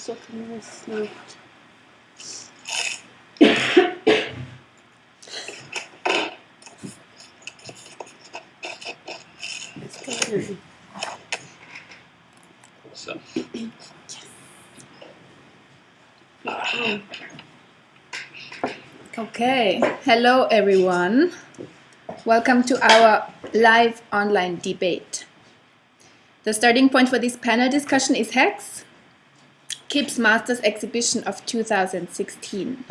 so kann man es nicht. So. Okay, hello everyone. Welcome to our live online debate. The starting point for this panel discussion is Hex, Khib's Masters exhibition of 2016.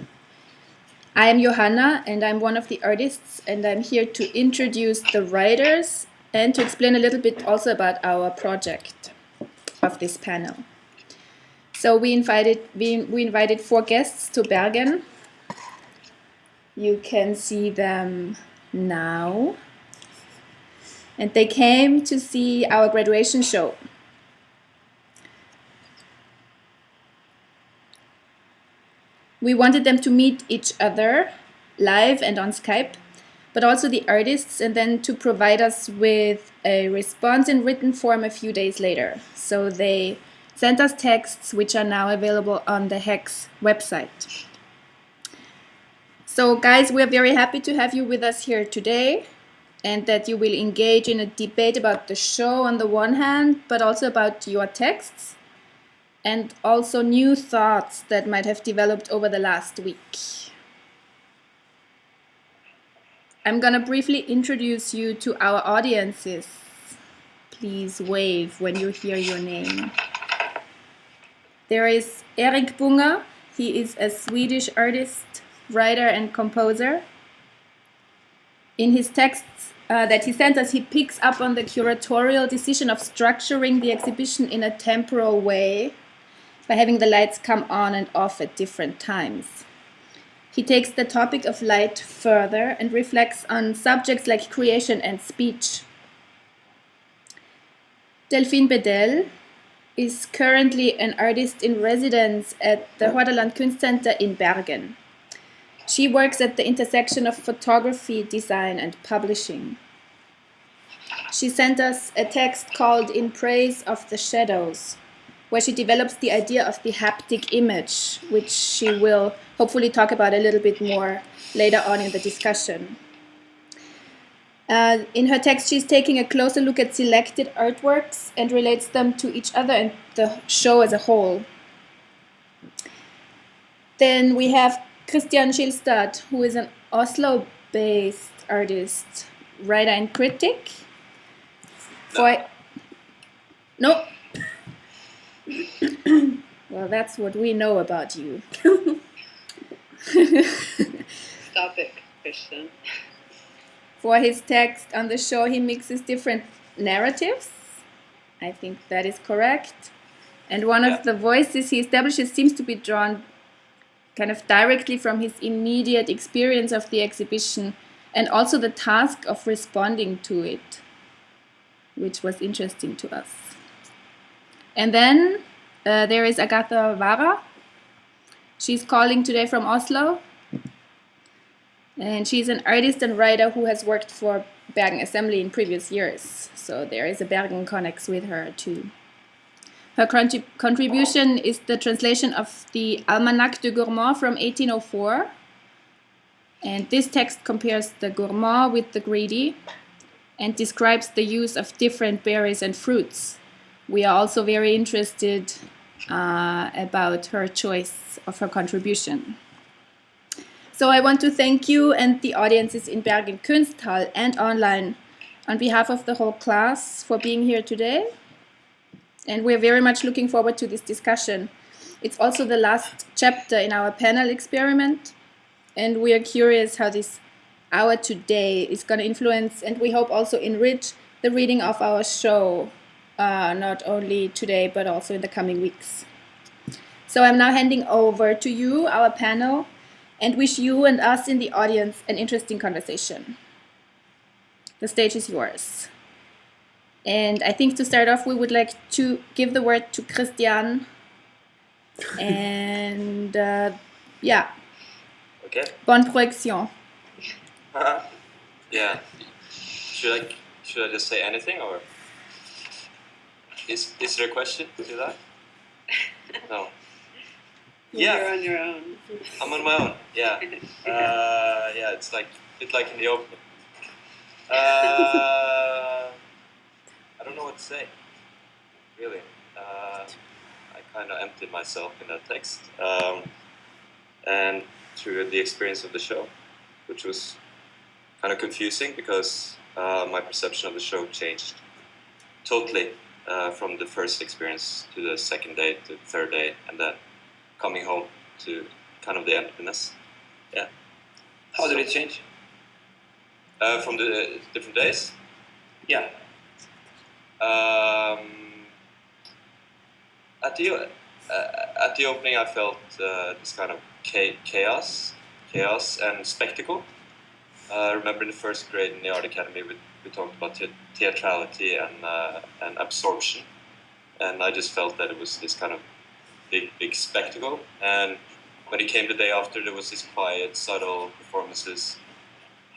I am Johanna and I'm one of the artists, and I'm here to introduce the writers and to explain a little bit also about our project of this panel. So we invited 4 guests to Bergen. You can see them now. And they came to see our graduation show. We wanted them to meet each other live and on Skype, but also the artists, and then to provide us with a response in written form a few days later. So they sent us texts which are now available on the Hex website. So guys, we're very happy to have you with us here today, and that you will engage in a debate about the show on the one hand, but also about your texts, and also new thoughts that might have developed over the last week. I'm gonna briefly introduce you to our audiences. Please wave when you hear your name. There is Erik Bunger. He is a Swedish artist, writer and composer. In his texts that he sent us, he picks up on the curatorial decision of structuring the exhibition in a temporal way by having the lights come on and off at different times. He takes the topic of light further and reflects on subjects like creation and speech. Delphine Bedell is currently an artist in residence at the Hordaland Kunstcenter in Bergen. She works at the intersection of photography, design, and publishing. She sent us a text called In Praise of the Shadows, where she develops the idea of the haptic image, which she will hopefully talk about a little bit more later on in the discussion. In her text, she's taking a closer look at selected artworks and relates them to each other and the show as a whole. Then we have Christian Schilstad, who is an Oslo-based artist, writer and critic. No. Well, that's what we know about you. Stop it, Christian. For his text on the show, he mixes different narratives. I think that is correct. And one of the voices he establishes seems to be drawn kind of directly from his immediate experience of the exhibition, and also the task of responding to it, which was interesting to us. And then there is Agatha Vara. She's calling today from Oslo. And she's an artist and writer who has worked for Bergen Assembly in previous years. So there is a Bergen connex with her too. Her contribution is the translation of the Almanach de Gourmand from 1804. And this text compares the gourmand with the greedy and describes the use of different berries and fruits. We are also very interested about her choice of her contribution. So I want to thank you and the audiences in Bergen Kunsthal and online on behalf of the whole class for being here today. And we're very much looking forward to this discussion. It's also the last chapter in our panel experiment, and we are curious how this hour today is going to influence, and we hope also enrich, the reading of our show, not only today but also in the coming weeks. So I'm now handing over to you, our panel, and wish you and us in the audience an interesting conversation. The stage is yours. And I think to start off, we would like to give the word to Christian. And yeah. Okay. Bonne projection. Yeah. Should I just say anything, or is there a question to that? No. Yeah. You're on your own. I'm on my own. Yeah. Yeah, it's like a bit like in the opening. I don't know what to say. Really. I kind of emptied myself in that text, and through the experience of the show, which was kind of confusing because my perception of the show changed totally from the first experience to the second day to the third day, and then coming home to kind of the emptiness. Yeah. How did it change? From the different days? Yeah. At the opening, I felt this kind of chaos and spectacle. I remember in the first grade in the art academy, we talked about theatrality and absorption, and I just felt that it was this kind of big spectacle. And when it came the day after, there was these quiet, subtle performances,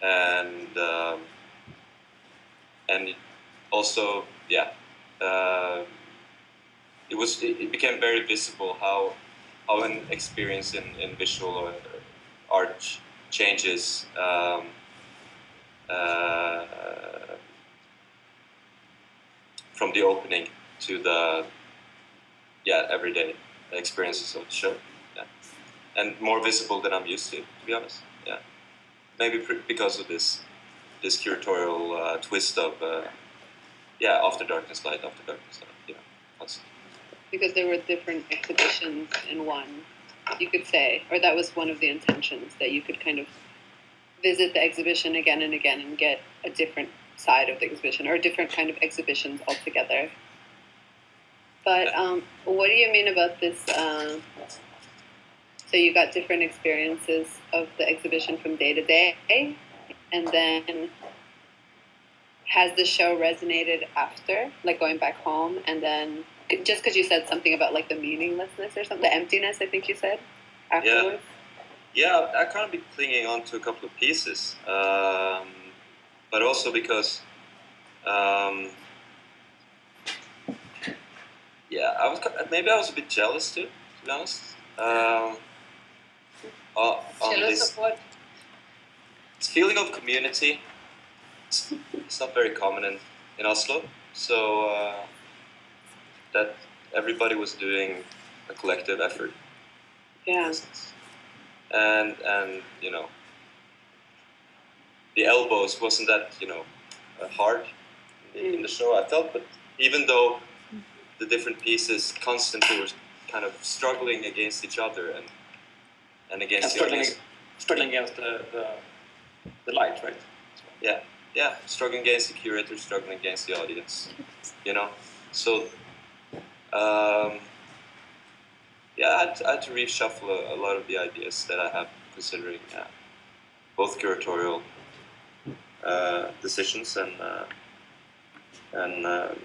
and also, yeah. It became very visible how an experience in visual art changes from the opening to the everyday experiences of the show, and more visible than I'm used to be honest. Yeah, maybe because of this curatorial twist of after darkness, light, after darkness, light. Constantly. Because there were different exhibitions in one, you could say, or that was one of the intentions, that you could kind of visit the exhibition again and again and get a different side of the exhibition, or different kind of exhibitions altogether. But what do you mean about this? So you got different experiences of the exhibition from day to day, and then has the show resonated after, like going back home, and then just because you said something about like the meaninglessness or something, the emptiness, I think you said afterwards. Yeah, I kind of been clinging on to a couple of pieces, but also because, I was a bit jealous too, to be honest. Jealous of what? This feeling of community. It's not very common in Oslo, so that everybody was doing a collective effort. Yeah. And the elbows wasn't that hard in the show, I felt, but even though the different pieces constantly were kind of struggling against each other and against the audience. Struggling against the light, right? Yeah, struggling against the curator, struggling against the audience, So, I had to reshuffle a lot of the ideas that I have, considering both curatorial decisions and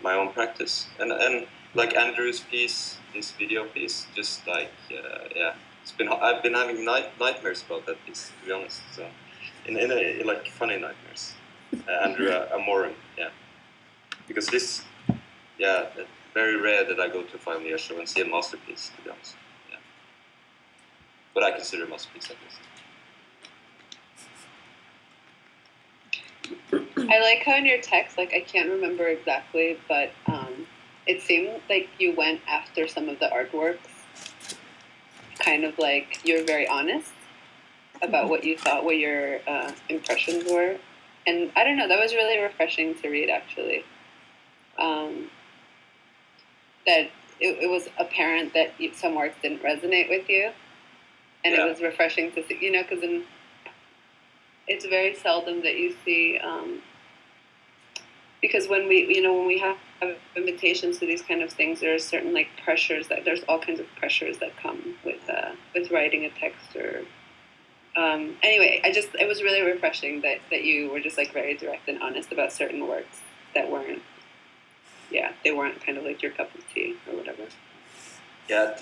my own practice. And like Andrew's piece, his video piece, just like I've been having nightmares about that piece, to be honest. So, in like funny nightmares. Andrew Amorim, because this, it's very rare that I go to a final year show and see a masterpiece, to be honest. But I consider a masterpiece at least. I like how in your text, like I can't remember exactly, but it seemed like you went after some of the artworks, kind of like you're very honest about what you thought, what your impressions were. And I don't know, that was really refreshing to read, actually. That it was apparent that some works didn't resonate with you. And it was refreshing to see, because it's very seldom that you see, because when we have invitations to these kind of things, there are certain like pressures, there's all kinds of pressures that come with writing a text or. Anyway, it was really refreshing that you were just like very direct and honest about certain works that weren't, they weren't kind of like your cup of tea or whatever. Yeah,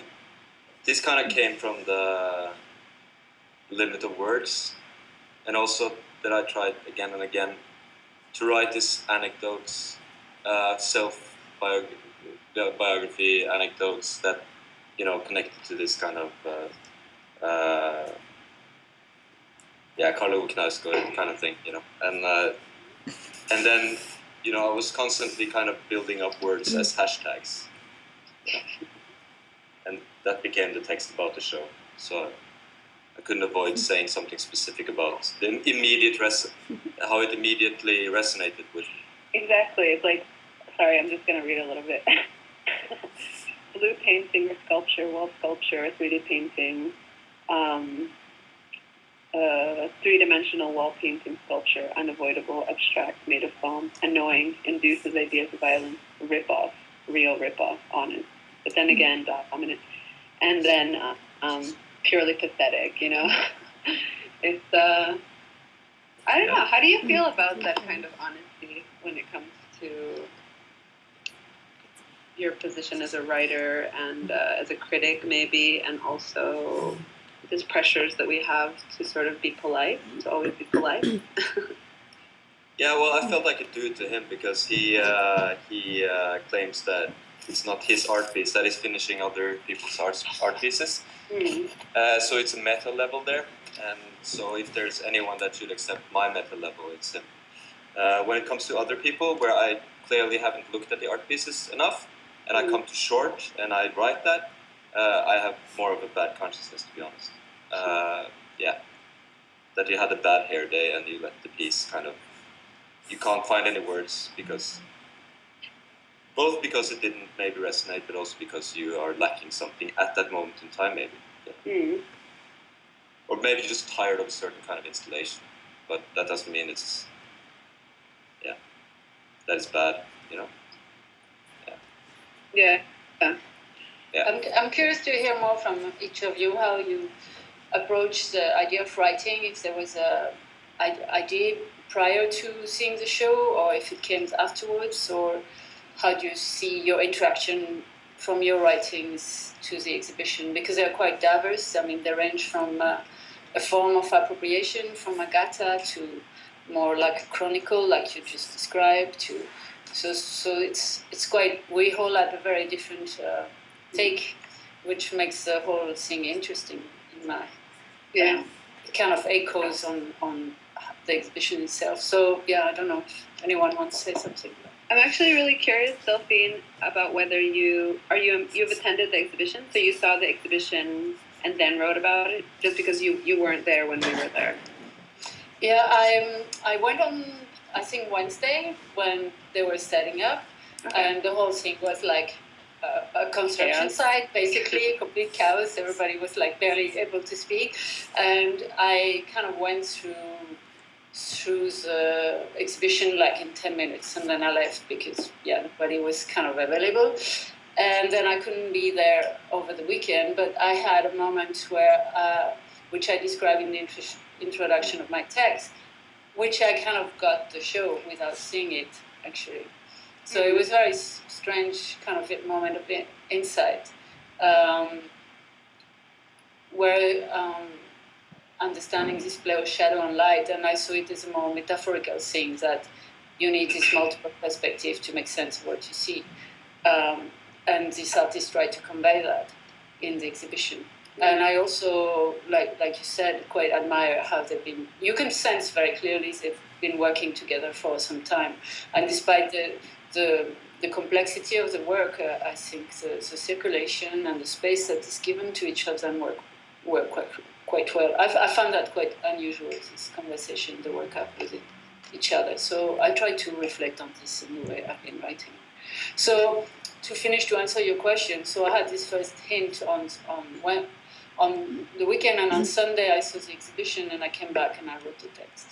this kind of came from the limit of words, and also that I tried again and again to write these anecdotes, self-biography anecdotes that connected to this kind of Karl Ove Knausgård kind of thing, and then I was constantly kind of building up words as hashtags, and that became the text about the show. So I couldn't avoid saying something specific about the immediate how it immediately resonated with me. Exactly. It's like, sorry, I'm just going to read a little bit. Blue painting or sculpture, wall sculpture, 3D painting, three-dimensional wall painting, sculpture, unavoidable, abstract, made of foam, annoying, induces ideas of violence, rip-off, real rip-off, honest. But then again, dominant. And then purely pathetic, It's, I don't know, how do you feel about that kind of honesty when it comes to your position as a writer and as a critic maybe, and also these pressures that we have to sort of be polite, to always be polite? Yeah, well, I felt like a dude to him because he claims that it's not his art piece, that he's finishing other people's art pieces. So it's a meta level there, and so if there's anyone that should accept my meta level, it's him. When it comes to other people, where I clearly haven't looked at the art pieces enough, and I come to short, and I write that, I have more of a bad consciousness, to be honest. That you had a bad hair day, and you let the piece kind of, you can't find any words both because it didn't maybe resonate, but also because you are lacking something at that moment in time, maybe. Or maybe you're just tired of a certain kind of installation, but that doesn't mean it's, that is bad, Yeah. I'm curious to hear more from each of you, how you approach the idea of writing, if there was a idea prior to seeing the show, or if it came afterwards, or how do you see your interaction from your writings to the exhibition? Because they're quite diverse. I mean, they range from a form of appropriation from Agatha to more like a chronicle, like you just described. So it's quite. We all have a very different take, which makes the whole thing interesting in my. It kind of echoes on the exhibition itself. So I don't know if anyone wants to say something. I'm actually really curious, Delphine, about whether you've attended the exhibition, so you saw the exhibition and then wrote about it, just because you weren't there when we were there. Yeah, I went on, I think, Wednesday when they were setting up, and the whole thing was like a construction site, basically, complete chaos. Everybody was like barely able to speak, and I kind of went through the exhibition like in 10 minutes, and then I left because nobody was kind of available, and then I couldn't be there over the weekend. But I had a moment where, which I describe in the introduction of my text, which I kind of got the show without seeing it actually. So it was a very strange kind of moment of insight, where understanding this play of shadow and light, and I saw it as a more metaphorical thing, that you need this multiple perspective to make sense of what you see. And this artist tried to convey that in the exhibition. And I also, like you said, quite admire how they've been. You can sense very clearly they've been working together for some time. And despite the complexity of the work, I think the circulation and the space that is given to each of them work quite well. I found that quite unusual, this conversation, the work up with each other. So I try to reflect on this in the way I've been writing. So to answer your question, so I had this first hint on the weekend, and on Sunday I saw the exhibition, and I came back and I wrote the text.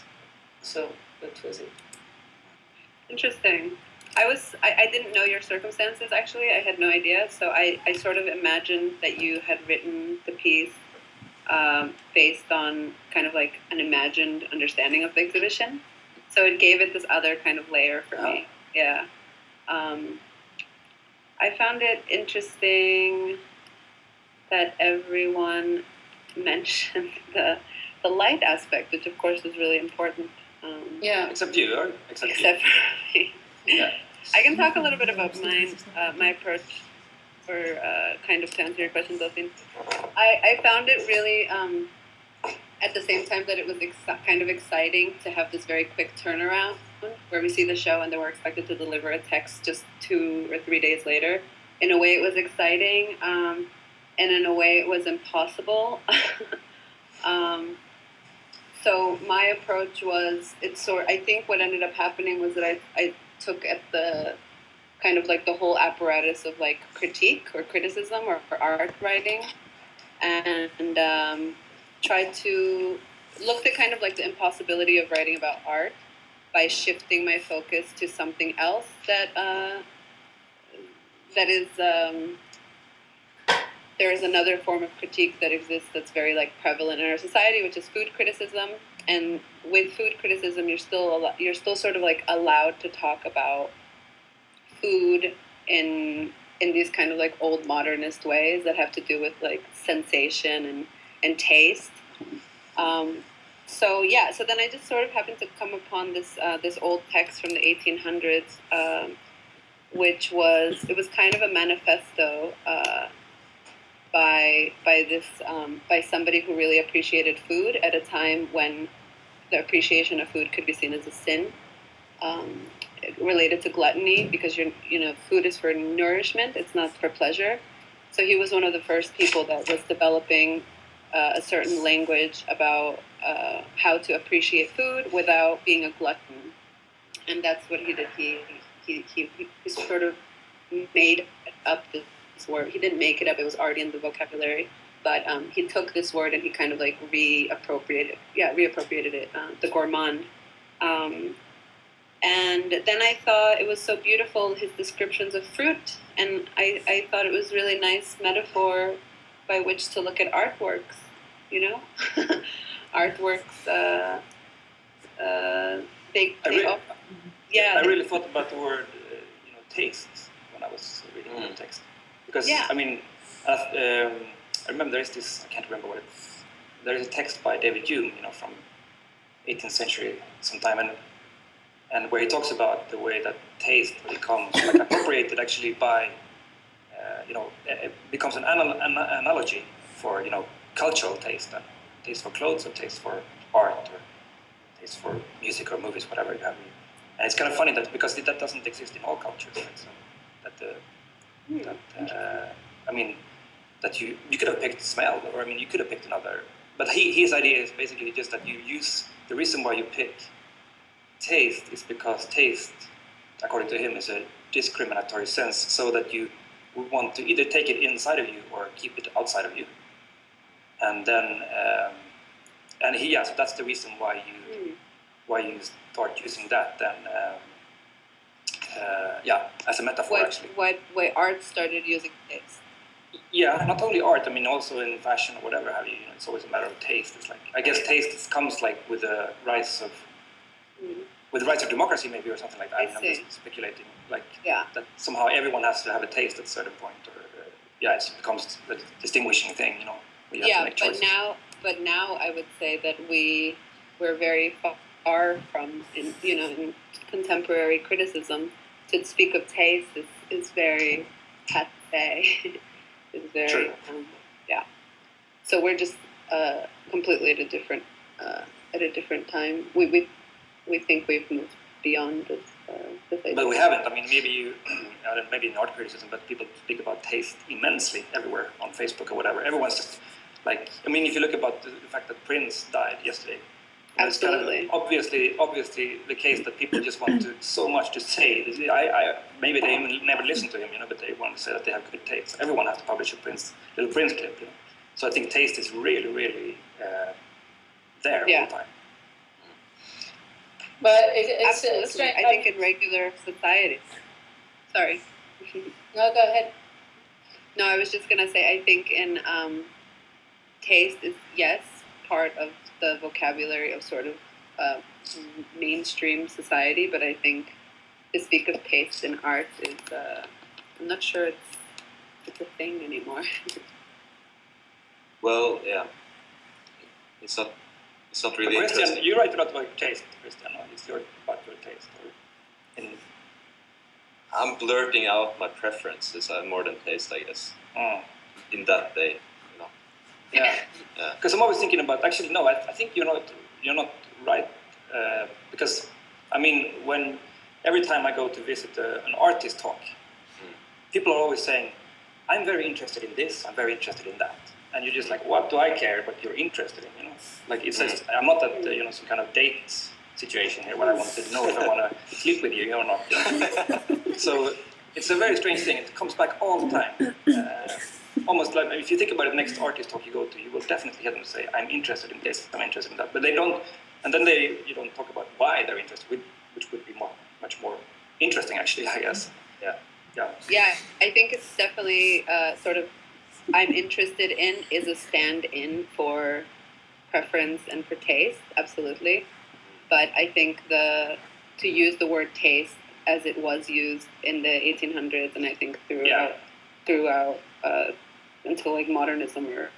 So that was it. Interesting. I didn't know your circumstances, actually. I had no idea. So I sort of imagined that you had written the piece based on kind of like an imagined understanding of the exhibition. So it gave it this other kind of layer for me. Yeah. I found it interesting that everyone mentioned the light aspect, which of course is really important. Except you, right? Except for me. Yeah. I can talk a little bit about my approach kind of to answer your question, Delphine. I found it really, at the same time that it was kind of exciting to have this very quick turnaround where we see the show and then we're expected to deliver a text just 2 or 3 days later. In a way it was exciting, and in a way it was impossible. So my approach was, I think what ended up happening was that I took at the kind of like the whole apparatus of like critique or criticism or art writing, and tried to look at kind of like the impossibility of writing about art by shifting my focus to something else that is there is another form of critique that exists that's very like prevalent in our society, which is food criticism. And with food criticism, you're still sort of like allowed to talk about food in these kind of like old modernist ways that have to do with like sensation and taste. So then I just sort of happened to come upon this old text from the 1800s, which was kind of a manifesto by somebody who really appreciated food at a time when the appreciation of food could be seen as a sin, related to gluttony, because food is for nourishment, it's not for pleasure. So he was one of the first people that was developing a certain language about how to appreciate food without being a glutton, and that's what he did. He sort of made up this word. He didn't make it up; it was already in the vocabulary. But he took this word and he kind of like reappropriated it, the gourmand. And then I thought it was so beautiful, his descriptions of fruit, and I thought it was really nice metaphor by which to look at artworks. Artworks. I really thought about the word, taste when I was reading the text, because I mean, I remember there is this. I can't remember what it's. There is a text by David Hume, from 18th century sometime, and where he talks about the way that taste becomes like appropriated actually by, it becomes an analogy for cultural taste, and taste for clothes or taste for art or taste for music or movies, whatever you have. And it's kind of funny that because that doesn't exist in all cultures, right? So that you could have picked smell, or you could have picked another. But his idea is basically just that you use the reason why you pick taste is because taste, according to him, is a discriminatory sense, so that you want to either take it inside of you or keep it outside of you. And then, so that's the reason why you start using that. Then, as a metaphor, actually. Why art started using taste? Yeah, not only art. Also in fashion or whatever have you. It's always a matter of taste. It's like, I guess taste comes like with the rise of democracy, maybe, or something like that. I'm just speculating. That somehow everyone has to have a taste at a certain point, or it becomes a distinguishing thing. You have to make choices. But now I would say that we're very far from in contemporary criticism to speak of taste is very passe. It's very So we're just completely at a different time. We think we've moved beyond this. But we haven't. Maybe maybe in art criticism, but people speak about taste immensely everywhere on Facebook or whatever. Everyone's just like, if you look about the fact that Prince died yesterday. Absolutely. It's kind of obviously the case that people just want to so much to say. Maybe they even never listen to him, but they want to say that they have good taste. Everyone has to publish a little Prince clip, So I think taste is really, really there all the time. But absolutely. I think in regular society. Sorry. No, go ahead. No, I was just gonna say I think in taste is part of the vocabulary of sort of mainstream society, but I think to speak of taste in art is I'm not sure it's a thing anymore. Well, yeah, it's not really. Christian, you write a lot about taste, Christian. It's about your taste, I'm blurting out my preferences more than taste, I guess. In that day, you know. Yeah. Because I'm always thinking about. Actually, no. I think you're not right. Because I mean, every time I go to visit an artist talk, people are always saying, "I'm very interested in this. I'm very interested in that." And you're just like, "What do I care? What you're interested in?" You know, like it's just, I'm not at some kind of date situation here where I want to know if I want to sleep with you or not. You know? So it's a very strange thing. It comes back all the time. Almost like if you think about the next artist talk you go to, you will definitely hear them say, "I'm interested in this. I'm interested in that." But they don't, and then you don't talk about why they're interested, which would be much more interesting, actually, I guess. Yeah, I think it's definitely sort of I'm interested in is a stand-in for preference and for taste, absolutely. But I think to use the word taste as it was used in the 1800s, and I think throughout until like modernism, or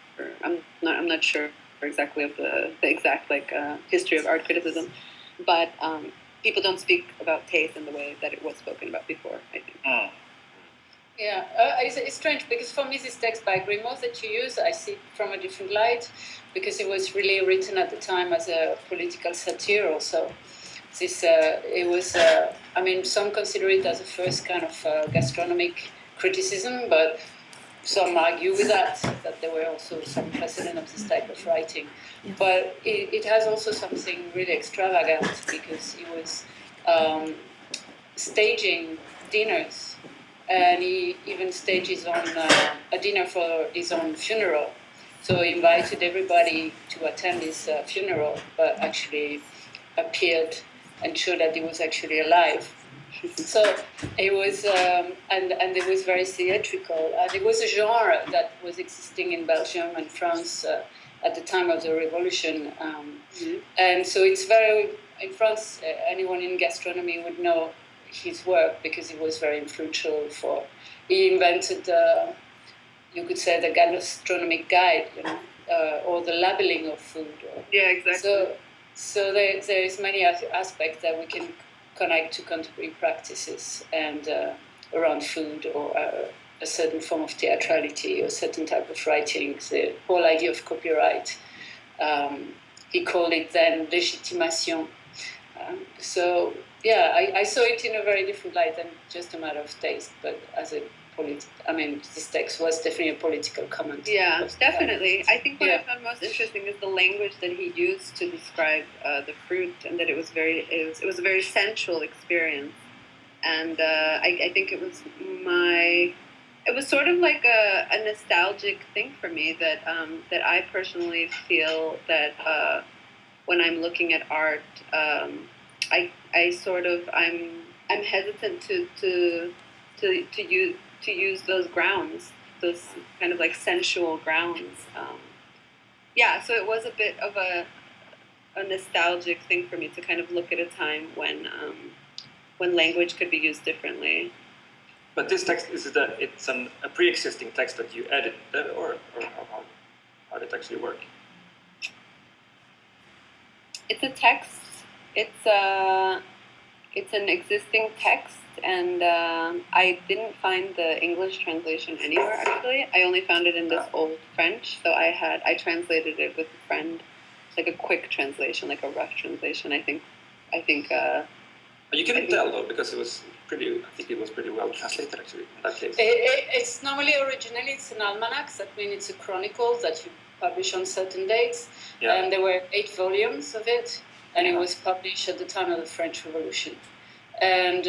I'm not sure exactly of the exact history of art criticism, but people don't speak about taste in the way that it was spoken about before, I think. Yeah, it's strange because for me this text by Grimaud that you use, I see it from a different light because it was really written at the time as a political satire also. It was, I mean, some consider it as a first kind of gastronomic criticism, but some argue with that there were also some precedent of this type of writing. Yeah. But it has also something really extravagant because he was staging dinners. And he even staged a dinner for his own funeral. So he invited everybody to attend his funeral, but actually appeared and showed that he was actually alive. So it was, and it was very theatrical. And it was a genre that was existing in Belgium and France at the time of the Revolution. And so it's very, in France, anyone in gastronomy would know his work because he was very influential he invented you could say the gastronomic guide, or the labeling of food. Yeah, exactly. So there is many aspects that we can connect to contemporary practices and around food or a certain form of theatrality or a certain type of writing. The whole idea of copyright, he called it then legitimation. So yeah, I saw it in a very different light than just a matter of taste, but as this text was definitely a political comment. Yeah, definitely. I think what I found most interesting is the language that he used to describe the fruit, and that it was a very sensual experience. And I think it was sort of like a nostalgic thing for me that I personally feel that when I'm looking at art, I'm hesitant to use those grounds, those kind of like sensual grounds. So it was a bit of a nostalgic thing for me to kind of look at a time when language could be used differently. But this text it's a pre-existing text that you edited, or how did it actually work? It's a text. It's an existing text, and I didn't find the English translation anywhere. Actually, I only found it in this old French. So I translated it with a friend. It's like a quick translation, like a rough translation. I think. You couldn't tell though, because it was pretty. I think it was pretty well translated actually in that case. It's normally originally it's an almanac. That means it's a chronicle that you publish on certain dates. Yeah. And there were 8 volumes of it. And it was published at the time of the French Revolution, and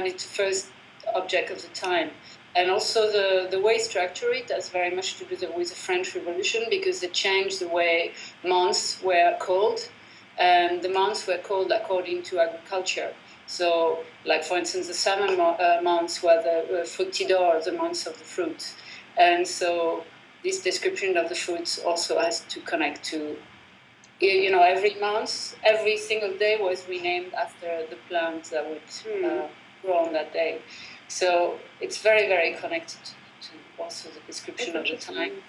it's the first object of the time. And also the way structured it has very much to do with the French Revolution because they changed the way months were called, and the months were called according to agriculture. So, like for instance, the summer months were the fructidor, the months of the fruit, and so this description of the fruits also has to connect to. Every month, every single day was renamed after the plant that would grow on that day. So it's very, very connected to also the description of the time.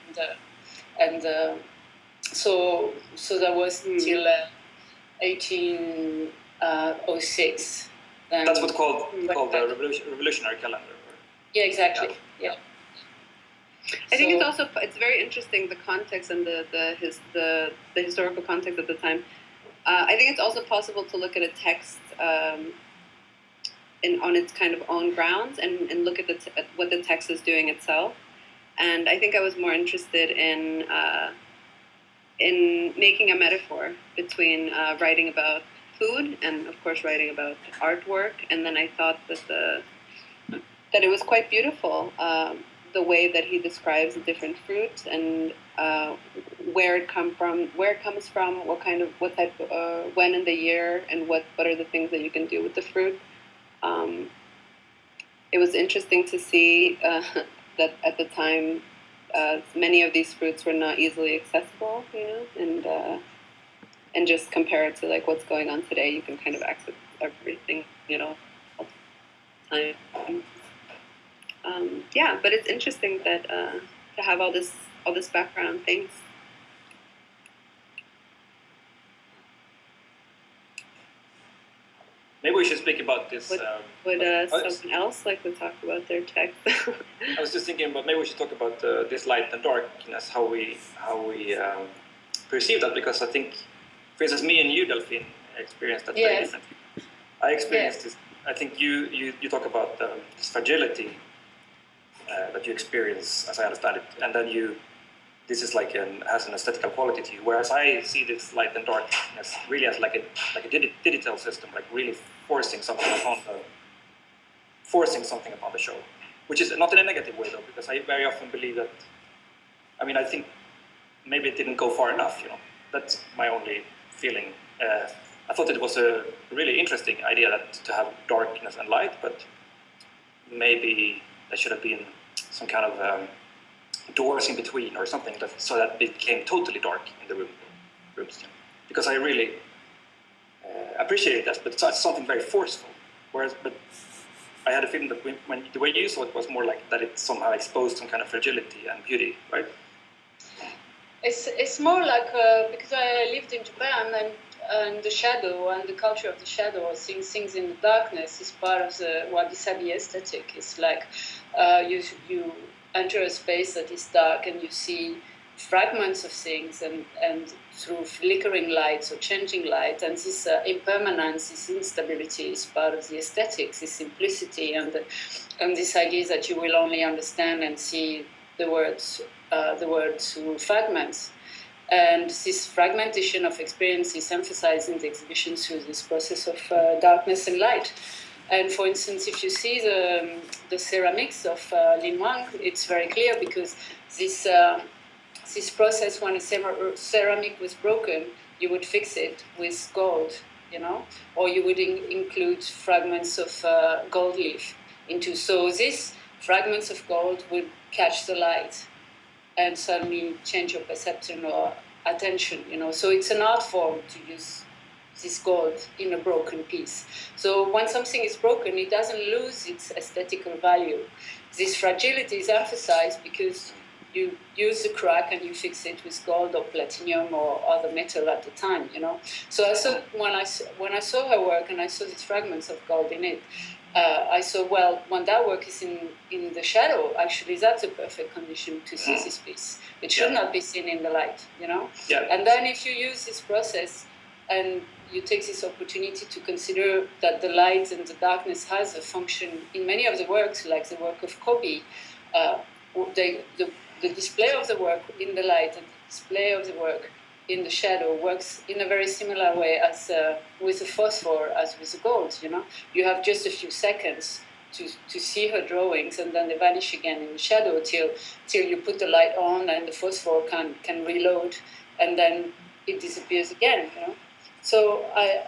So that was till 1806 than... That's what's called the revolutionary calendar. Yeah, exactly. Yeah. I think it's very interesting, the context and the historical context at the time. I think it's also possible to look at a text on its kind of own grounds and look at what the text is doing itself. And I think I was more interested in making a metaphor between writing about food and, of course, writing about artwork. And then I thought that it was quite beautiful, the way that he describes the different fruits and where it comes from, what type, when in the year, and what are the things that you can do with the fruit. It was interesting to see that at the time, many of these fruits were not easily accessible, and just compare it to like what's going on today. You can kind of access everything, all the time. But it's interesting that to have all this background. Thanks. Maybe we should speak about this. Would someone else like to talk about their text? I was just thinking, but maybe we should talk about this light and darkness, how we perceive that, because I think, for instance, me and you, Delphine, experienced that very differently. I experienced this. I think you talk about this fragility that you experience, as I understand it, and then this is like has an aesthetical quality to you. Whereas I see this light and darkness really as like a digital system, like really forcing something upon the show, which is not in a negative way though, because I very often believe that. I mean, I think maybe it didn't go far enough. That's my only feeling. I thought it was a really interesting idea to have darkness and light, but maybe there should have been some kind of doors in between or something, so that it became totally dark in the rooms. Because I really appreciated that, but it's something very forceful. But I had a feeling that when the way you saw it was more like that it somehow exposed some kind of fragility and beauty, right? It's more like because I lived in Japan and the shadow and the culture of the shadow, seeing things in the darkness, is part of the wabi-sabi aesthetic. It's like you enter a space that is dark and you see fragments of things and through flickering lights or changing light, and this impermanence, this instability is part of the aesthetics, this simplicity and this idea that you will only understand and see the words through fragments. And this fragmentation of experience is emphasized in the exhibition through this process of darkness and light. And for instance, if you see the ceramics of Lin Wang, it's very clear, because this process, when a ceramic was broken, you would fix it with gold, or you would include fragments of gold leaf into. So these fragments of gold would catch the light and suddenly change your perception or attention, So it's an art form to use this gold in a broken piece. So when something is broken, it doesn't lose its aesthetical value. This fragility is emphasized because you use the crack and you fix it with gold or platinum or other metal at the time, So I saw, when I saw her work and I saw these fragments of gold in it, I saw, well, when that work is in the shadow, actually that's a perfect condition to see this piece. It should not be seen in the light, Yeah. And then if you use this process and you take this opportunity to consider that the light and the darkness has a function in many of the works, like the work of Kobe, the display of the work in the light and the display of the work in the shadow works in a very similar way as with the phosphor as with the gold. You have just a few seconds to see her drawings, and then they vanish again in the shadow till you put the light on and the phosphor can reload, and then it disappears again. So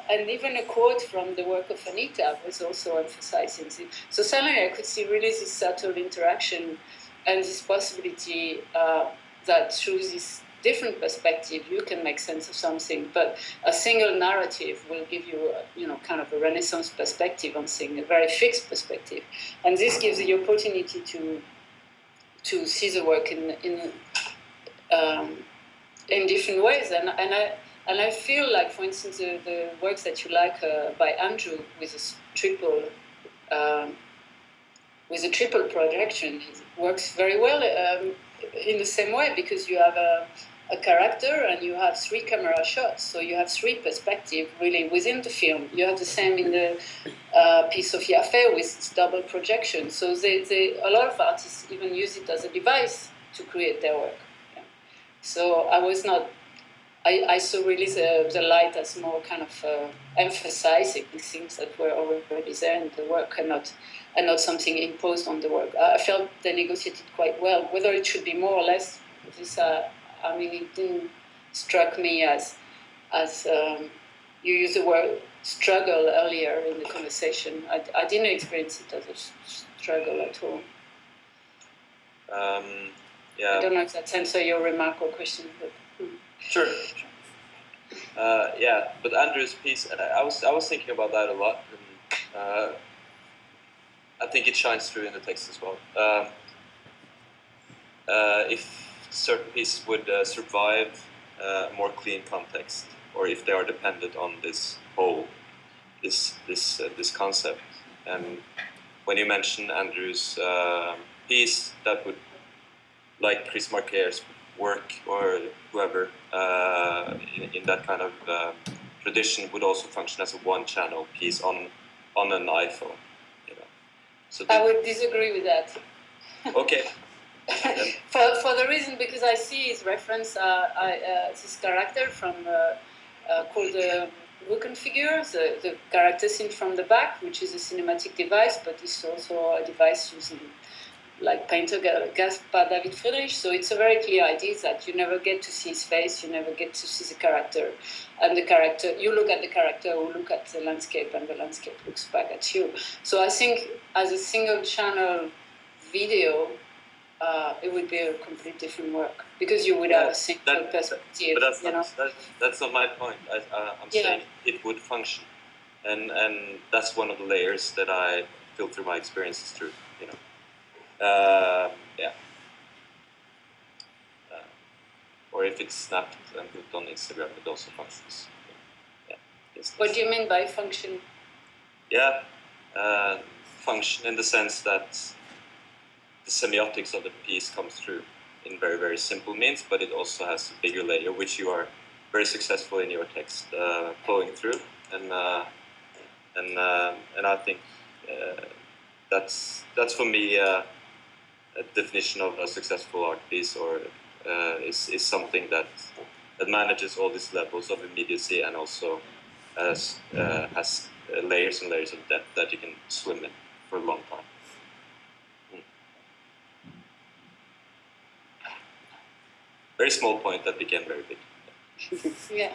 and even a quote from the work of Anita was also emphasizing this. So suddenly I could see really this subtle interaction and this possibility that through this different perspective you can make sense of something, but a single narrative will give you kind of a Renaissance perspective on things, a very fixed perspective, and this gives the opportunity to see the work in different ways. And And I feel like, for instance, the works that you like by Andrew with a triple projection, it works very well in the same way, because you have a character and you have 3 camera shots, so you have 3 perspectives really within the film. You have the same in the piece of Yafé with its double projection. So a lot of artists even use it as a device to create their work. Yeah. So I saw really the light as more kind of emphasizing things that were already there in the work, and not something imposed on the work. I felt they negotiated quite well. Whether it should be more or less, it didn't struck me as you used the word struggle earlier in the conversation. I didn't experience it as a struggle at all. Yeah. I don't know if that answers your remark or question, but. Sure. Yeah, but Andrew's piece, I was thinking about that a lot, and I think it shines through in the text as well. If certain pieces would survive a more clean context, or if they are dependent on this whole, this concept, and when you mention Andrew's piece, that would, like Chris Marquet's work or whoever in that kind of tradition, would also function as a one-channel piece on an iPhone. So I would disagree with that. Okay. for the reason, because I see his reference this character from called the Wooken figure, the character seen from the back, which is a cinematic device, but it's also a device using like painter Gaspar David Friedrich. So it's a very clear idea that you never get to see his face, you never get to see the character, and the character, you look at the character who look at the landscape, and the landscape looks back at you. So I think as a single channel video, it would be a completely different work, because you would have a single perspective. But that's not my point. I'm saying it would function, and that's one of the layers that I filter my experiences through. Or if it's snapped and put on Instagram, it also functions. What do you mean by function? Yeah, function in the sense that the semiotics of the piece comes through in very, very simple means, but it also has a bigger layer, which you are very successful in your text flowing through, and I think that's for me a definition of a successful art piece, or is something that manages all these levels of immediacy, and also has layers and layers of depth that you can swim in for a long time. Very small point that became very big. Yeah.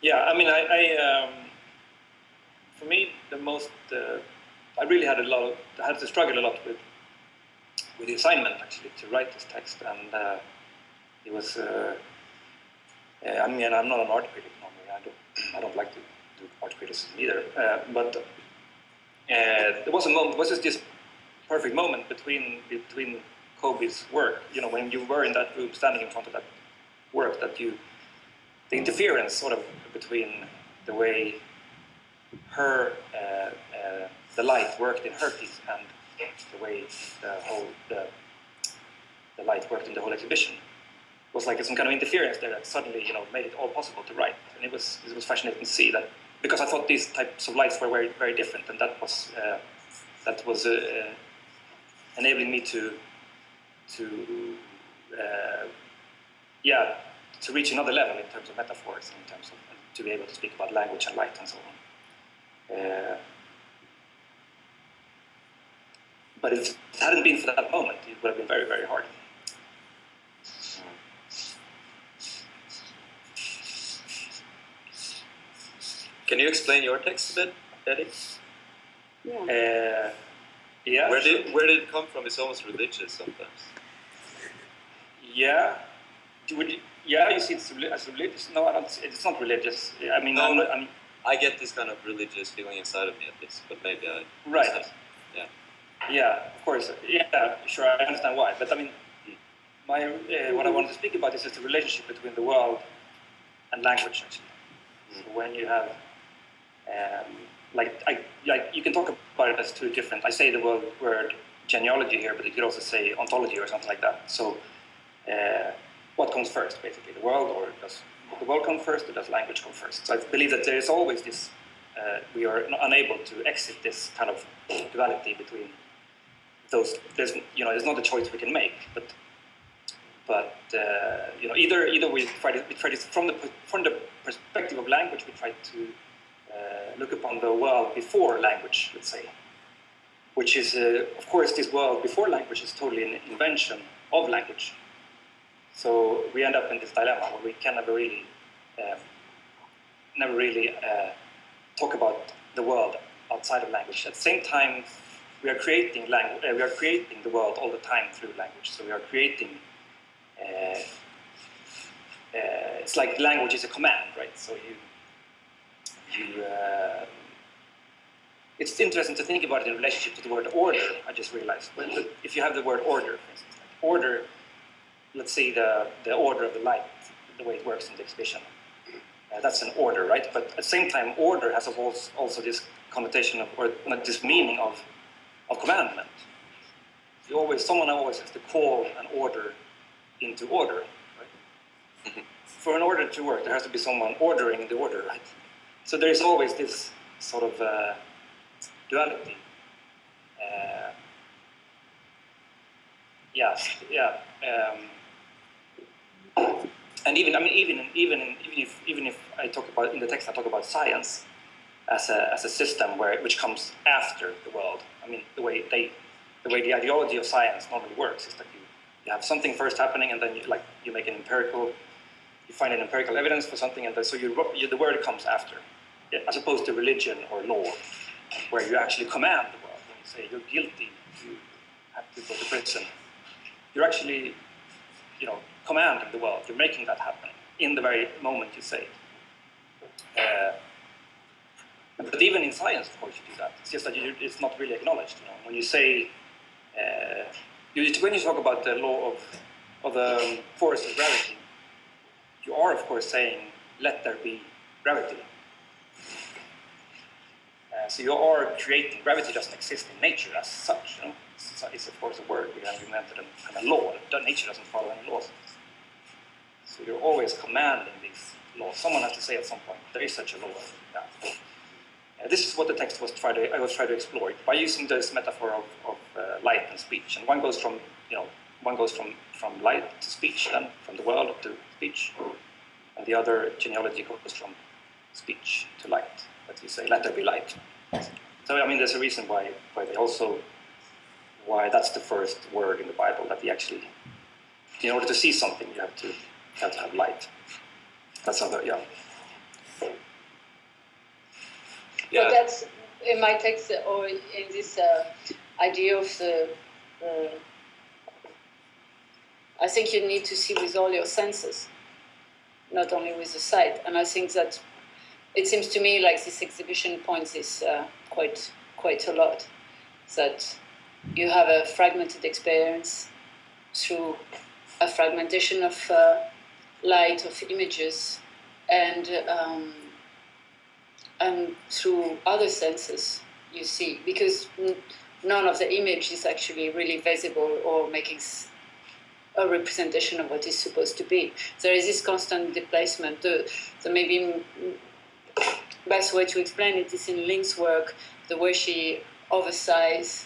Yeah, I mean, for me, the most, I really had to struggle a lot with the assignment, actually, to write this text, and it was, I mean, I'm not an art critic normally, I don't like to do art criticism either, but there was a moment, was just this perfect moment between Kobe's work, when you were in that room, standing in front of that work, the interference sort of between the way the light worked in her piece and the way the light worked in the whole exhibition was like some kind of interference there that suddenly made it all possible to write. And it was fascinating to see that, because I thought these types of lights were very, very different, and that was enabling me to reach another level in terms of metaphors, in terms of to be able to speak about language and light and so on. But if it hadn't been for that moment, it would have been very, very hard. Can you explain your text a bit, Eddie? Yeah. Yeah. Where did it come from? It's almost religious sometimes. Yeah. You see it as religious? No, it's not religious. I mean, I get this kind of religious feeling inside of me at least, but maybe I... Right. Yeah. Yeah, of course. Yeah, sure, I understand why. But I mean, what I wanted to speak about is just the relationship between the world and language, actually. So when you have, you can talk about it as two different. I say the word genealogy here, but you could also say ontology or something like that. So, what comes first, basically, the world, or does the world come first, or does language come first? So I believe that there is always this. We are unable to exit this kind of duality between those. There's not a choice we can make, but either we try to from the perspective of language, we try to look upon the world before language, let's say, which is of course this world before language is totally an invention of language. So we end up in this dilemma where we can never really talk about the world outside of language. At the same time, we are creating we are creating the world all the time through language. So we are creating. It's like language is a command, right? So it's interesting to think about it in relationship to the word order. I just realized, if you have the word order, for instance, like order, let's say the order of the light, the way it works in the exhibition. That's an order, right? But at the same time, order has also this connotation of, or this meaning of commandment. Someone always has to call an order into order, right? For an order to work, there has to be someone ordering the order, right? So there is always this sort of duality. And even if I talk about in the text, I talk about science as a system which comes after the world. I mean, the way the ideology of science normally works is that you have something first happening, and then you make you find an empirical evidence for something, and then so the word comes after, as opposed to religion or law, where you actually command the world. When you say you're guilty, you have to go to prison. You're actually, commanding the world. You're making that happen in the very moment you say it. But even in science, of course, you do that. It's just that it's not really acknowledged. When you say, when you talk about the law of the force of gravity, you are, of course, saying, "Let there be gravity." So you are creating. Gravity doesn't exist in nature as such. It's of course a word. We have invented a law. Nature doesn't follow any laws. So you're always commanding these laws. Someone has to say at some point, there is such a law. Yeah. This is what the text I was trying to explore by using this metaphor of light and speech. And one goes from light to speech, then from the world to speech, and the other genealogy goes from speech to light. That you say, "Let there be light." So I mean, there's a reason why that's the first word in the Bible, that in order to see something, you have to have light. That's how Yeah. But that's in my text, or in this idea of the. I think you need to see with all your senses, not only with the sight. And I think that it seems to me like this exhibition points this quite a lot, that you have a fragmented experience through a fragmentation of light, of images, and through other senses you see, because none of the image is actually really visible or making a representation of what is supposed to be. There is this constant displacement. The maybe best way to explain it is in Link's work, the way she oversizes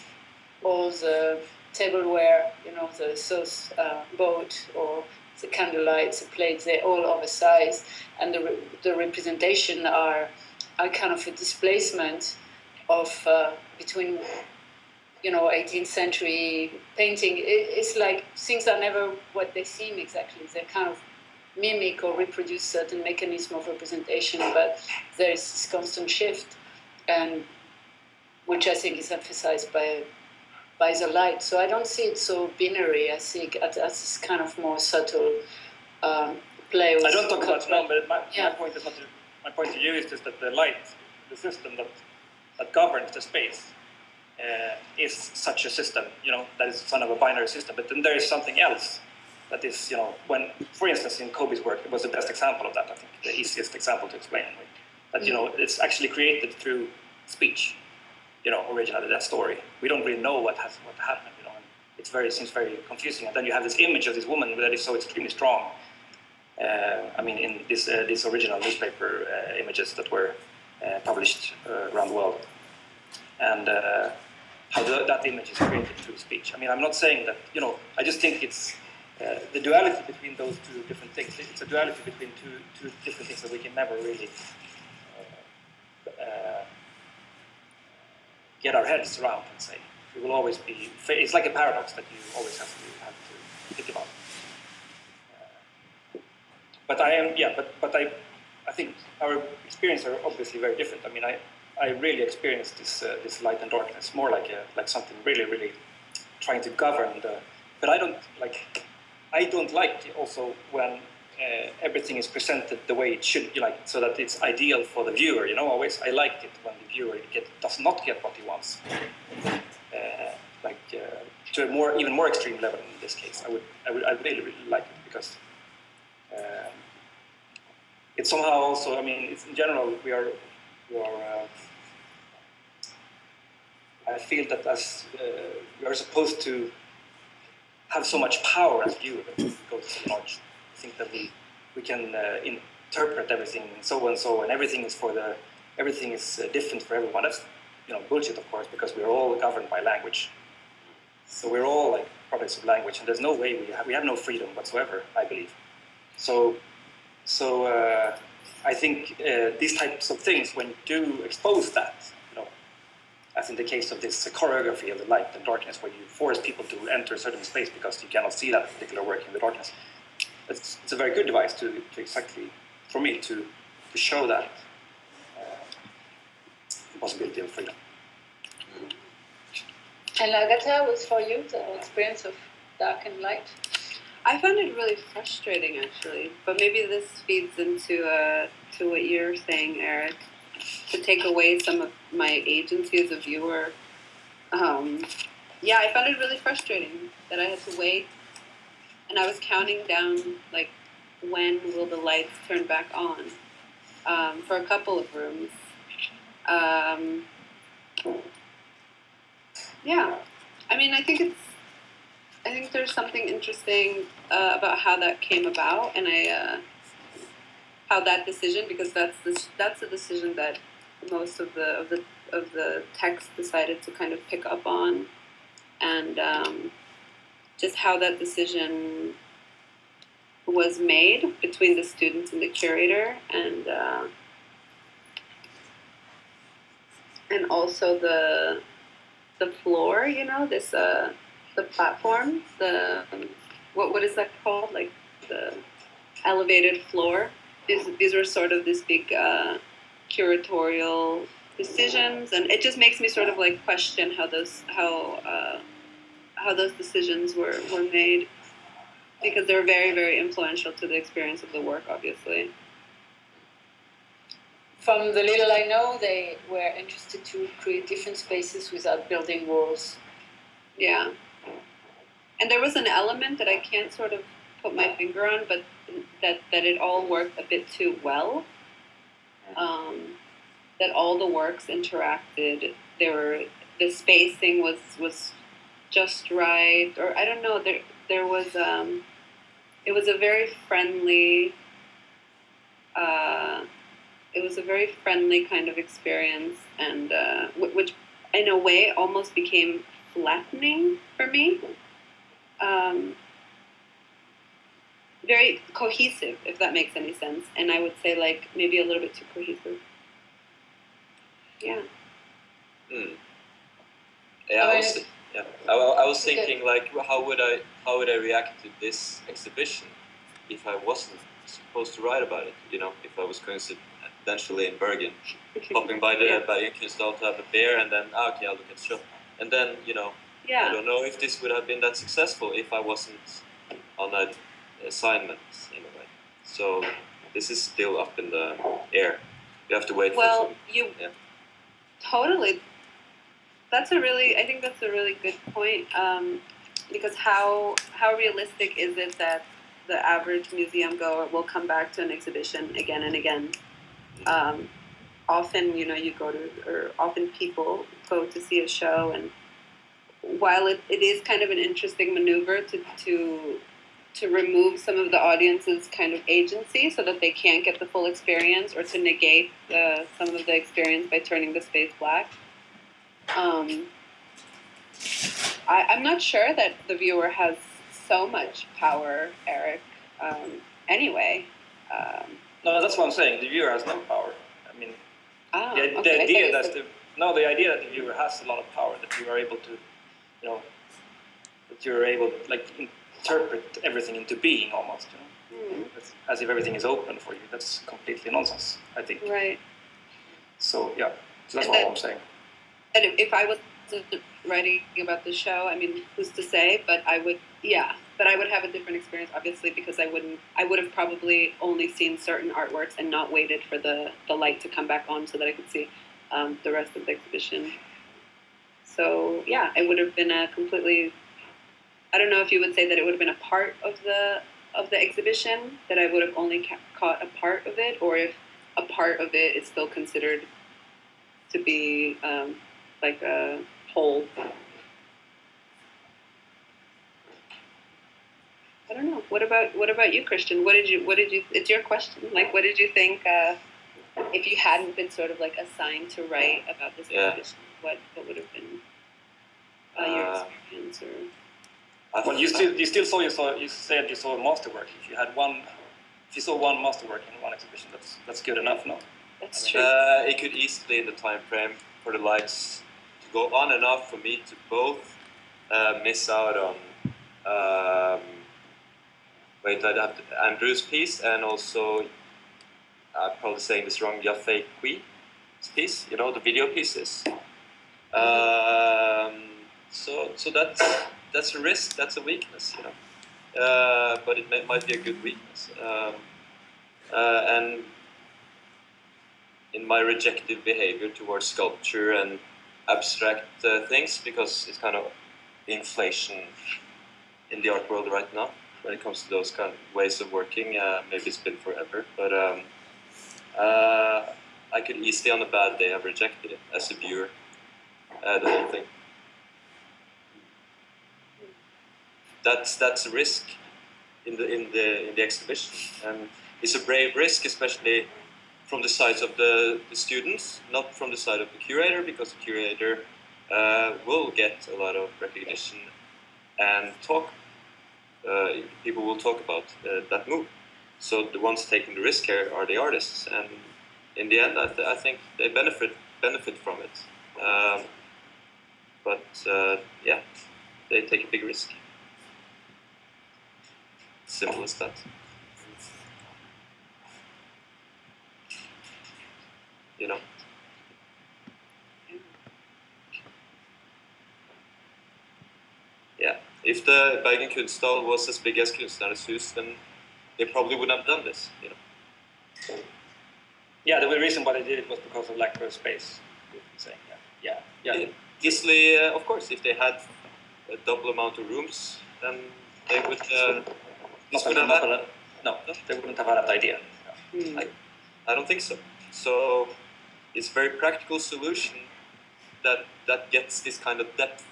all the tableware, the sauce boat or the candlelights, the plates, they're all oversized, and the representation are kind of a displacement of between 18th century painting. It's like things are never what they seem exactly. They kind of mimic or reproduce certain mechanism of representation, but there is this constant shift, and which I think is emphasized by the light. So I don't see it so binary. I see it as this kind of more subtle play with. I don't talk about film, but my point is not. My point to you is just that the light, the system that governs the space, is such a system. That is sort of a binary system. But then there is something else That is, when, for instance, in Kobe's work, it was the best example of that. I think the easiest example to explain. That it's actually created through speech. Originally that story. We don't really know what happened. And seems very confusing. And then you have this image of this woman that is so extremely strong. In these original newspaper images that were published around the world, and how that image is created through speech. I'm not saying that. I just think it's the duality between those two different things. It's a duality between two different things that we can never really get our heads around and say. It will always be. It's like a paradox that you always have to think about. But I think our experiences are obviously very different. I really experienced this light and darkness more like something really, really trying to govern the. But I don't like also when everything is presented the way it should be, so that it's ideal for the viewer. Always I liked it when the viewer does not get what he wants. To a even more extreme level in this case, I really, really like it because. It's somehow also. It's in general we are. I feel that as we are supposed to have so much power as viewers when we go to some large. I think that we can interpret everything so and so, and everything is different for everyone. That's bullshit, of course, because we're all governed by language. So we're all like products of language, and there's no way we have no freedom whatsoever. I believe. So I think these types of things, when you do expose that, as in the case of this choreography of the light and darkness, where you force people to enter a certain space because you cannot see that particular work in the darkness, it's a very good device to exactly, for me, to show that possibility of freedom. And Agatha, was for you the experience of dark and light? I found it really frustrating, actually. But maybe this feeds into to what you're saying, Eric. To take away some of my agency as a viewer. I found it really frustrating that I had to wait. And I was counting down, when will the lights turn back on? For a couple of rooms. I think there's something interesting about how that came about, and how that decision, because that's a decision that most of the text decided to kind of pick up on, and just how that decision was made between the students and the curator, and also the floor, the platform, what is that called? Like the elevated floor. These were sort of this big curatorial decisions, and it just makes me sort of question how those decisions were made, because they're very, very influential to the experience of the work, obviously. From the little I know, they were interested to create different spaces without building walls. Yeah. And there was an element that I can't sort of put my finger on, but that it all worked a bit too well. That all the works interacted. The spacing was just right, or I don't know. There was it was a very friendly. It was a very friendly kind of experience, and which in a way almost became flattening for me. Very cohesive, if that makes any sense, and I would say maybe a little bit too cohesive. Yeah. I was thinking how would I react to this exhibition if I wasn't supposed to write about it? If I was coincidentally in Bergen, popping by the Bergenkunstall to have a beer, and then okay, I'll look at the show, and then I don't know if this would have been that successful if I wasn't on an assignment in a way. So this is still up in the air. You have to wait for some. Totally. I think that's a really good point. because how realistic is it that the average museum goer will come back to an exhibition again and again? Often, you go to, or often people go to see a show, and while it is kind of an interesting maneuver to remove some of the audience's kind of agency so that they can't get the full experience, or to negate some of the experience by turning the space black, I'm not sure that the viewer has so much power, Eric, anyway. No, that's what I'm saying. The viewer has no power. I mean, the okay. idea that the idea that the viewer has a lot of power, that you are able to, that you're able to like interpret everything into being almost, as if everything is open for you. That's completely nonsense, I think. Right. So yeah, so that's what I'm saying. And if I was writing about the show, I mean, who's to say? But I would have a different experience, obviously, because I would have probably only seen certain artworks and not waited for the light to come back on so that I could see the rest of the exhibition. So yeah, it would have been a completely, I don't know if you would say that it would have been a part of the exhibition, that I would have only caught a part of it, or if a part of it is still considered to be like a whole. I don't know. What about you, Christian? What did you? It's your question. Like, what did you think? If you hadn't been sort of like assigned to write about this exhibition, what would have been your experience? Or well, you said you saw a masterwork. If you saw one masterwork in one exhibition, that's good enough, no? That's true. It could easily, in the time frame, for the lights to go on and off, for me to both miss out on Andrew's piece, and also I'm probably saying this wrong, Yafei Kui piece, the video pieces. So that's a risk, that's a weakness, but it might be a good weakness. And in my rejective behavior towards sculpture and abstract things, because it's kind of inflation in the art world right now when it comes to those kind of ways of working. Maybe it's been forever, but I could easily on a bad day have rejected it as a viewer, the whole thing. That's a risk in the exhibition, and it's a brave risk, especially from the side of the students, not from the side of the curator, because the curator will get a lot of recognition and talk. People will talk about that move. So the ones taking the risk here are the artists, and in the end, I think they benefit from it. But they take a big risk. Simple as that. Yeah. If the Bergen Kunsthal was as big as Kunstnernes Hus, then they probably wouldn't have done this. Yeah, the reason why they did it was because of lack of space. Yeah. Easily, of course, if they had a double amount of rooms, then they would. They wouldn't have had that idea. I don't think so. So it's a very practical solution that gets this kind of depth.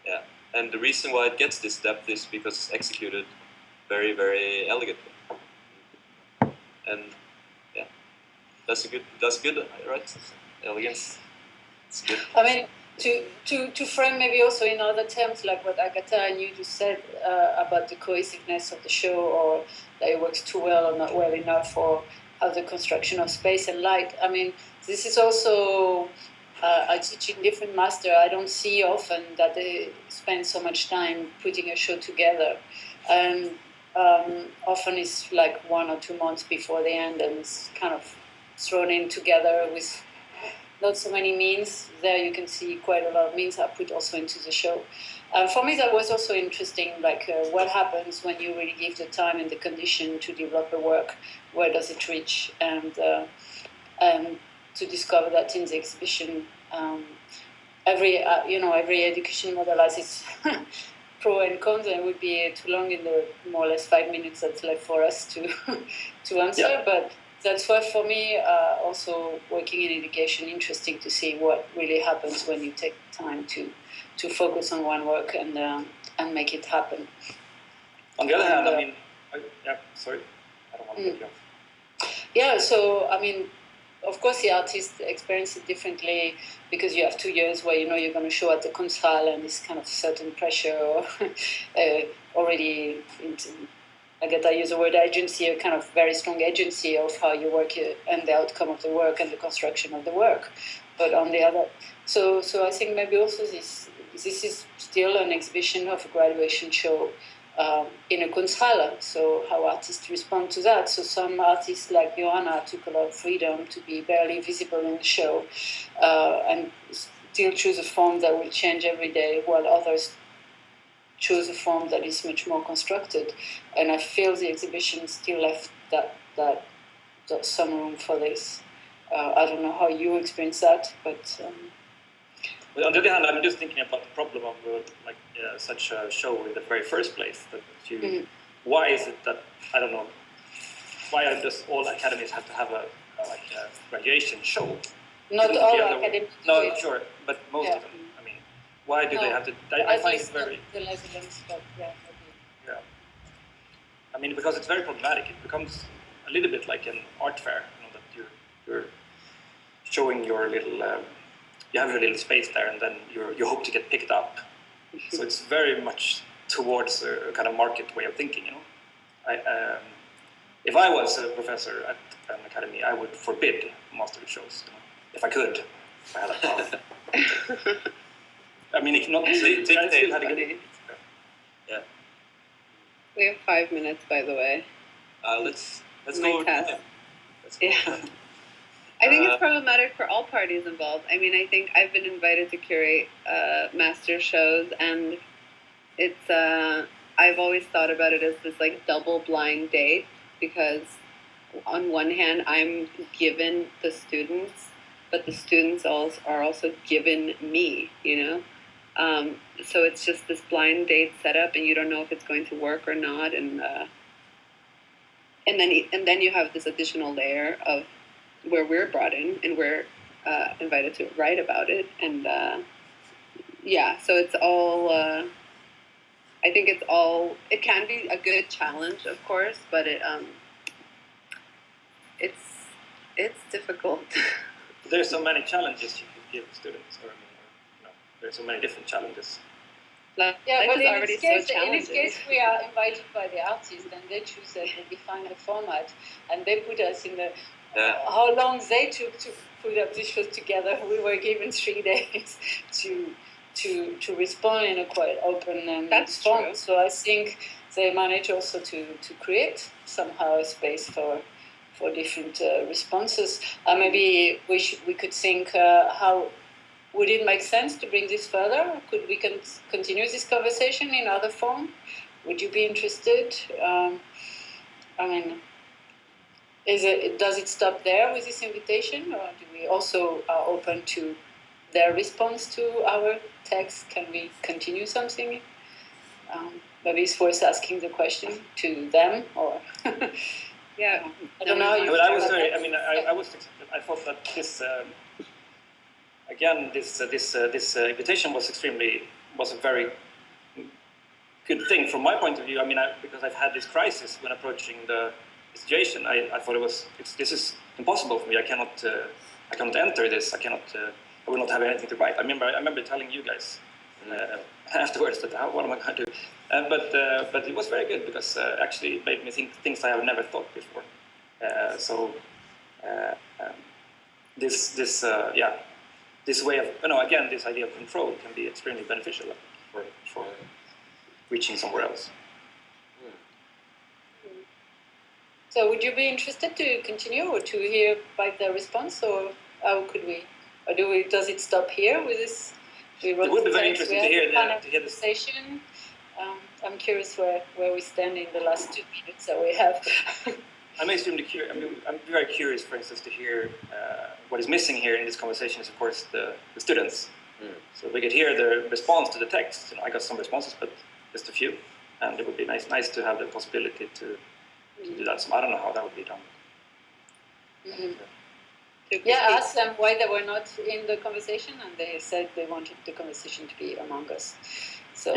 Yeah, and the reason why it gets this depth is because it's executed very, very elegantly. And yeah, that's good, right? Elegance. It's good. I mean, to frame maybe also in other terms, like what Agatha and you just said about the cohesiveness of the show, or that it works too well or not well enough, or how the construction of space and light. I mean, this is also, I teach in different master. I don't see often that they spend so much time putting a show together. And often it's like 1 or 2 months before the end, and it's kind of thrown in together with not so many means. There you can see quite a lot of means are put also into the show. For me, that was also interesting, like what happens when you really give the time and the condition to develop a work, where does it reach, and to discover that in the exhibition. every education model has its pro and cons, and it would be too long in the more or less 5 minutes that's left for us to answer. Yeah. But that's why, for me, also working in education, interesting to see what really happens when you take time to focus on one work and make it happen. On the other hand, sorry, I don't want to cut you off. Yeah, so of course, the artist experience it differently because you have 2 years where you're going to show at the Kunsthalle and this kind of certain pressure already into, I use the word agency, a kind of very strong agency of how you work and the outcome of the work and the construction of the work. But on the other, so I think maybe also this is still an exhibition of a graduation show in a Kunsthalle, so how artists respond to that. So some artists like Johanna took a lot of freedom to be barely visible in the show and still choose a form that will change every day, while others choose a form that is much more constructed. And I feel the exhibition still left that some room for this. I don't know how you experience that, but... But on the other hand, I'm just thinking about the problem of such a show in the very first place. That why is it that, I don't know, why does all academies have to have a graduation show? Not all academies. No, sure, but most of them. Why do they have to? I find it very. The Netherlands, but yeah. Because it's very problematic. It becomes a little bit like an art fair. That you're showing your little. You have your little space there, and then you hope to get picked up. So it's very much towards a kind of market way of thinking. If I was a professor at an academy, I would forbid master shows. If I could, if I had that power. It cannot say. I still had a good. Yeah. We have 5 minutes, by the way. Let's go. Test. Yeah. I think it's problematic for all parties involved. I think I've been invited to curate master shows, and it's. I've always thought about it as this double blind date, because on one hand I'm given the students, but the students are also given me. So it's just this blind date setup, and you don't know if it's going to work or not, and then you have this additional layer of where we're brought in and we're invited to write about it, and so it's all. I think it's all. It can be a good challenge, of course, but it's difficult. There's so many challenges you could give students, there's so many different challenges. But in this case, we are invited by the artists, and they choose they define a format, and they put us in the. How long they took to put up this show together? We were given 3 days to respond in a quite open and form. So I think they manage also to create somehow a space for different responses. Maybe we could think how. Would it make sense to bring this further? Could we continue this conversation in other form? Would you be interested? Does it stop there with this invitation, or do we also are open to their response to our text? Can we continue something? Maybe it's worth asking the question to them, or yeah. I don't know. I thought that this. Again, this invitation was a very good thing from my point of view. Because I've had this crisis when approaching the situation. I thought this is impossible for me. I cannot enter this. I will not have anything to write. I remember telling you guys afterwards that what am I going to do? But it was very good because actually it made me think things I have never thought before. This way of, again, this idea of control can be extremely beneficial for reaching somewhere else. So would you be interested to continue or to hear the response, or how could we? Or does it stop here with this? It would be very interesting to hear this conversation. I'm curious where we stand in the last 2 minutes that we have. I'm extremely curious. I'm very curious, for instance, to hear what is missing here in this conversation is, of course, the students. So we could hear the response to the text. I got some responses, but just a few, and it would be nice to have the possibility to do that. So I don't know how that would be done. Yeah, asked them why they were not in the conversation, and they said they wanted the conversation to be among us. So,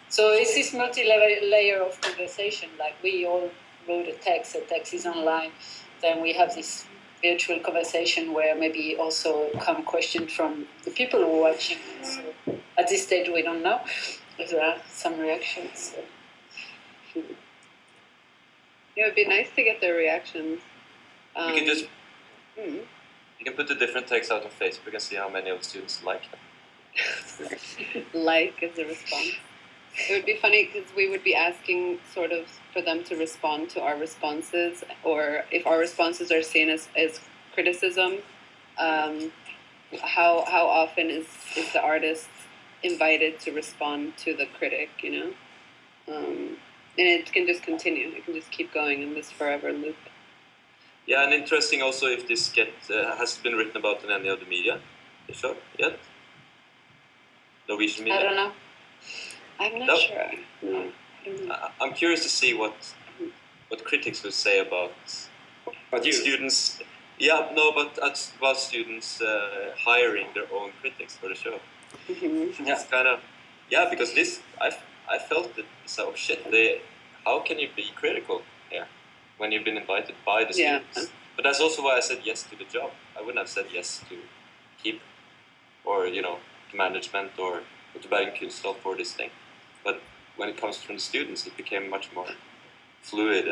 so it's this multi-layer of conversation. Like we all wrote a text is online. Then we have this virtual conversation where maybe also come questions from the people who are watching. So at this stage, we don't know if there are some reactions. So. Yeah, it would be nice to get their reactions. You can just you can put the different texts out on Facebook and see how many of the students like them. Like as a response. It would be funny because we would be asking sort of for them to respond to our responses, or if our responses are seen as criticism, how often is the artist invited to respond to the critic, and it can just continue. It can just keep going in this forever loop. Yeah, and interesting also if this has been written about in any of the media, the show yet? Norwegian media? I don't know. I'm not sure. No. I'm curious to see what critics would say about you? Students. Yeah, no, but about students hiring their own critics for the show. Mm-hmm. It's kind of because this I felt it. So shit. How can you be critical here when you've been invited by the students? Yeah. But that's also why I said yes to the job. I wouldn't have said yes to Khib or to management or to Bergenkunstner for this thing. But when it comes from the students, it became much more fluid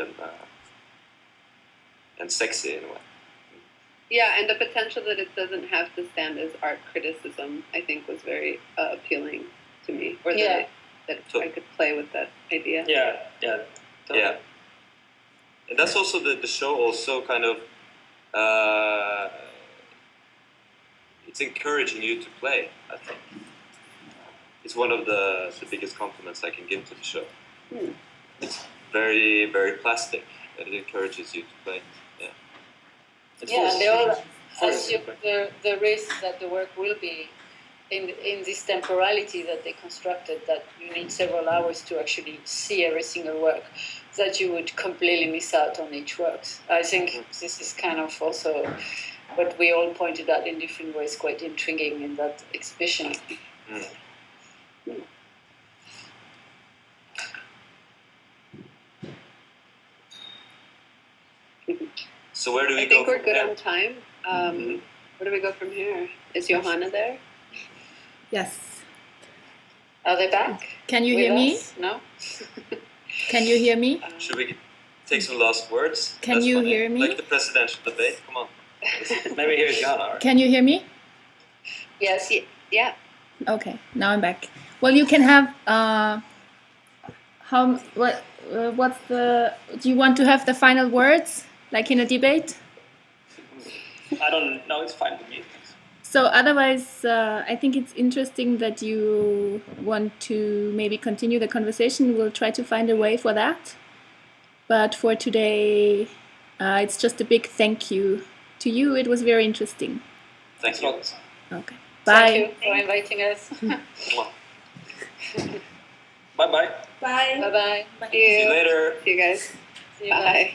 and sexy in a way. Yeah, and the potential that it doesn't have to stand as art criticism, I think, was very appealing to me. Or that I could play with that idea. Yeah, totally. Yeah. And that's also the show also kind of it's encouraging you to play, I think. It's one of the biggest compliments I can give to the show. It's very, very plastic, and it encourages you to play. Yeah, and they all assume the risk that the work will be in this temporality that they constructed, that you need several hours to actually see every single work, that you would completely miss out on each work. I think this is kind of also what we all pointed out in different ways, quite intriguing in that exhibition. So where do we go? I think we're good on time. Where do we go from here? Is Johanna there? Yes. Are they back? Can you hear me? No? Can you hear me? Should we take some last words? Can you hear me? Like the presidential debate? Come on. Maybe here's Johanna. Can you hear me? Yes. Yeah. Okay, now I'm back. Well, you can have what's the? Do you want to have the final words, like in a debate? I don't know. It's fine with me. So otherwise, I think it's interesting that you want to maybe continue the conversation. We'll try to find a way for that. But for today, it's just a big thank you to you. It was very interesting. Thanks a lot. Okay. Bye. Thank you for inviting us. Bye-bye. Bye. Bye-bye. See you later. See you guys. See you Bye. guys.